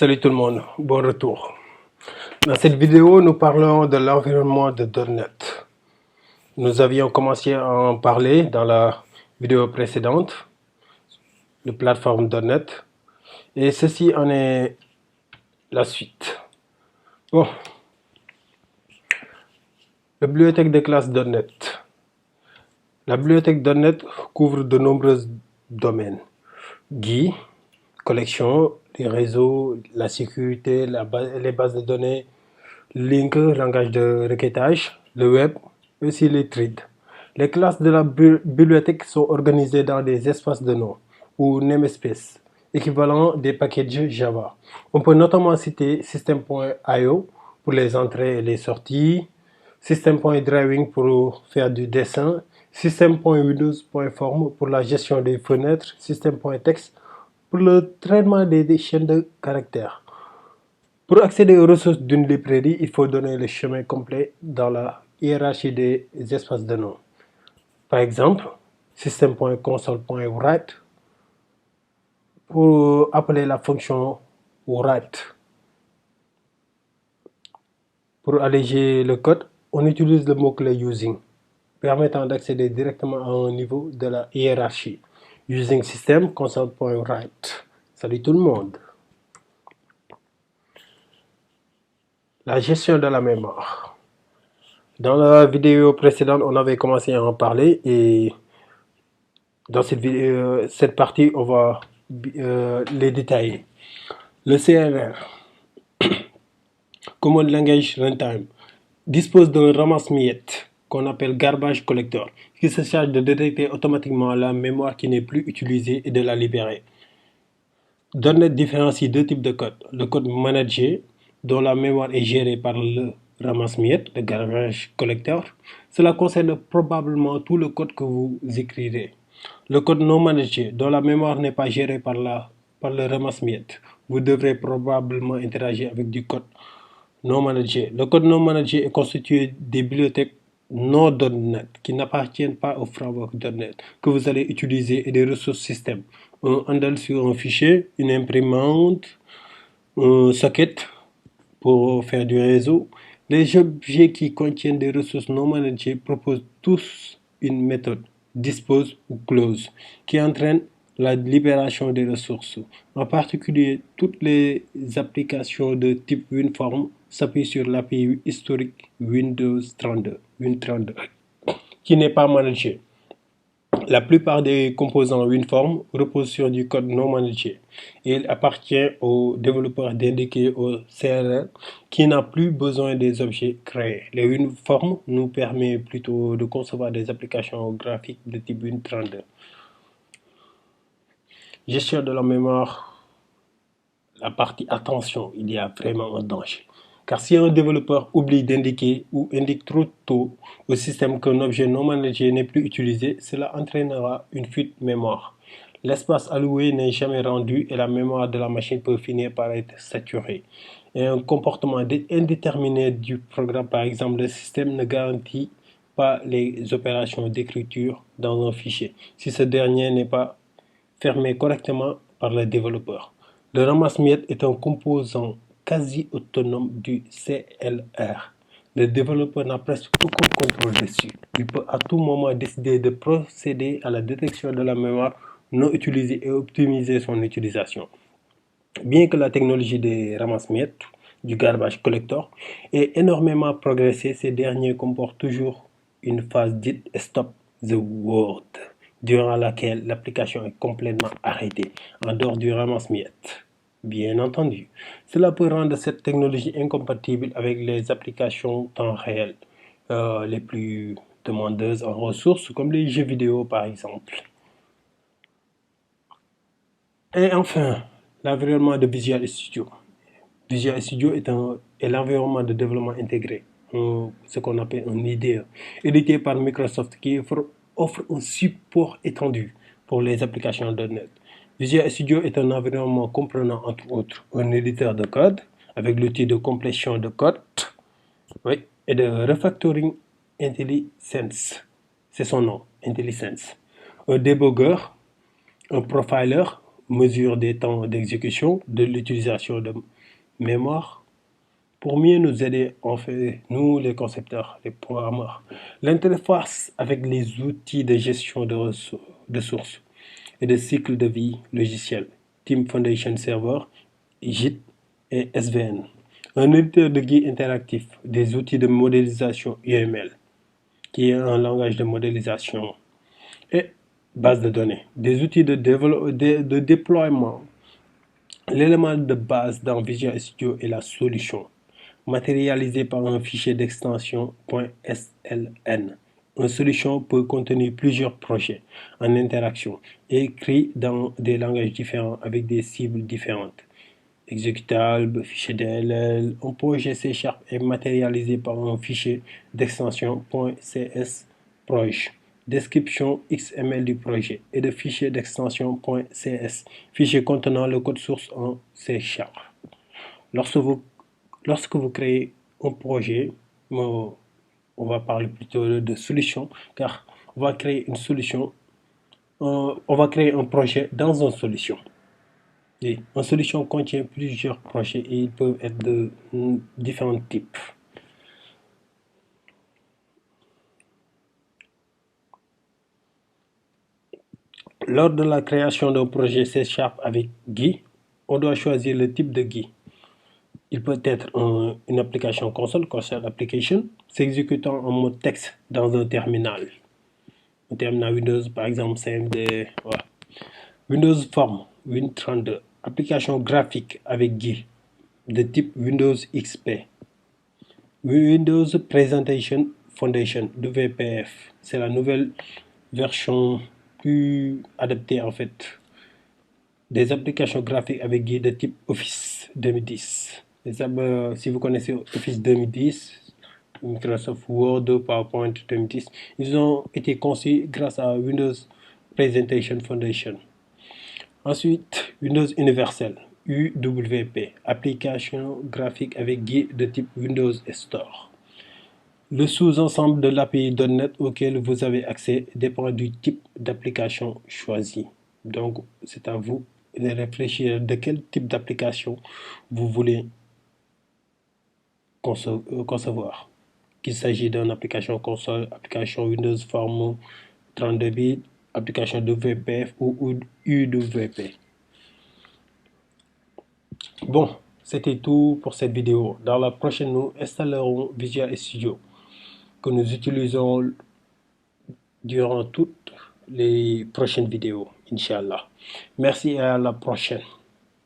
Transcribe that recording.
Salut tout le monde, bon retour. Dans cette vidéo, nous parlons de l'environnement de .NET. Nous avions commencé à en parler dans la vidéo précédente, de plateforme .NET, et ceci en est la suite. Bon, la bibliothèque de classe .NET. La bibliothèque .NET couvre de nombreux domaines. GUI, collection, les réseaux, la sécurité, les bases de données, Link, langage de requêtage, le web, aussi les threads. Les classes de la bibliothèque sont organisées dans des espaces de nom ou namespace, équivalent des packages Java. On peut notamment citer system.io pour les entrées et les sorties, system.drawing pour faire du dessin, system.windows.form pour la gestion des fenêtres, system.text pour le traitement des chaînes de caractères. Pour accéder aux ressources d'une librairie, il faut donner le chemin complet dans la hiérarchie des espaces de nom. Par exemple, system.console.write pour appeler la fonction write. Pour alléger le code, on utilise le mot-clé using, permettant d'accéder directement à un niveau de la hiérarchie. Using system console.write. Salut tout le monde. La gestion de la mémoire. Dans la vidéo précédente, on avait commencé à en parler et dans cette partie, on va les détailler. Le CRR, Common Language Runtime, dispose d'un ramasse-miettes qu'on appelle Garbage Collector, qui se charge de détecter automatiquement la mémoire qui n'est plus utilisée et de la libérer. .NET différencie deux types de code. Le code manager, dont la mémoire est gérée par le ramasse-miettes, le Garbage Collector. Cela concerne probablement tout le code que vous écrirez. Le code non managé, dont la mémoire n'est pas gérée par le ramasse-miettes. Vous devrez probablement interagir avec du code non managé. Le code non managé est constitué des bibliothèques non .NET qui n'appartiennent pas au framework .NET que vous allez utiliser et des ressources système. Un handle sur un fichier, une imprimante, un socket pour faire du réseau. Les objets qui contiennent des ressources non managées proposent tous une méthode dispose ou close qui entraîne la libération des ressources. En particulier, toutes les applications de type WinForm s'appuient sur l'API historique Windows 32, Win32, qui n'est pas managé. La plupart des composants WinForm reposent sur du code non managé et il appartient aux développeurs d'indiquer au CRR qui n'a plus besoin des objets créés. Les WinForm nous permet plutôt de concevoir des applications graphiques de type Win32. Gestion de la mémoire, la partie attention, il y a vraiment un danger. Car si un développeur oublie d'indiquer ou indique trop tôt au système qu'un objet non managé n'est plus utilisé, cela entraînera une fuite mémoire. L'espace alloué n'est jamais rendu et la mémoire de la machine peut finir par être saturée. Et un comportement indéterminé du programme, par exemple, le système ne garantit pas les opérations d'écriture dans un fichier si ce dernier n'est pas fermé correctement par le développeur. Le ramasse-miettes est un composant quasi autonome du CLR. Le développeur n'a presque aucun contrôle dessus. Il peut à tout moment décider de procéder à la détection de la mémoire non utilisée et optimiser son utilisation. Bien que la technologie des ramasse-miettes, du garbage collector, ait énormément progressé, ces derniers comportent toujours une phase dite Stop the World, durant laquelle l'application est complètement arrêtée, en dehors du ramasse-miettes. Bien entendu, cela peut rendre cette technologie incompatible avec les applications temps réel, les plus demandeuses en ressources, comme les jeux vidéo par exemple. Et enfin, l'environnement de Visual Studio. Visual Studio est l'environnement de développement intégré, ce qu'on appelle un IDE, édité par Microsoft qui offre un support étendu pour les applications .NET. Visual Studio est un environnement comprenant entre autres un éditeur de code avec l'outil de complétion de code et de refactoring IntelliSense. C'est son nom, IntelliSense. Un debugger, un profiler, mesure des temps d'exécution, de l'utilisation de mémoire, pour mieux nous aider, en fait, nous les concepteurs, les programmeurs. L'interface avec les outils de gestion de sources et de cycle de vie logiciel, Team Foundation Server, Git et SVN. Un éditeur de guide interactif, des outils de modélisation UML, qui est un langage de modélisation, et base de données, des outils de déploiement. L'élément de base dans Visual Studio est la solution, matérialisée par un fichier d'extension .sln. Une solution peut contenir plusieurs projets en interaction et écrits dans des langages différents avec des cibles différentes. Exécutable, fichier DLL, un projet C# est matérialisé par un fichier d'extension .csproj, description XML du projet, et de fichier d'extension .cs, fichier contenant le code source en C#. Lorsque vous, lorsque vous créez un projet, on va parler plutôt de solution, car on va créer une solution, on va créer un projet dans une solution. Et une solution contient plusieurs projets et ils peuvent être de différents types. Lors de la création d'un projet C# avec GUI, on doit choisir le type de GUI. Il peut être une application console application, s'exécutant en mode texte dans un terminal Windows par exemple CMD. Voilà. Windows Form, Win32, application graphique avec GUI de type Windows XP. Windows Presentation Foundation, WPF, c'est la nouvelle version plus adaptée en fait des applications graphiques avec GUI de type Office 2010. Si vous connaissez Office 2010, Microsoft Word, PowerPoint 2010, ils ont été conçus grâce à Windows Presentation Foundation. Ensuite, Windows Universal, UWP, application graphique avec GUI de type Windows Store. Le sous-ensemble de l'API.NET auquel vous avez accès dépend du type d'application choisi. Donc, c'est à vous de réfléchir de quel type d'application vous voulez concevoir. Qu'il s'agit d'une application console, application Windows Form 32 bits, application WPF ou UWP. Bon, c'était tout pour cette vidéo. Dans la prochaine, nous installerons Visual Studio que nous utilisons durant toutes les prochaines vidéos, Inch'Allah. Merci et à la prochaine.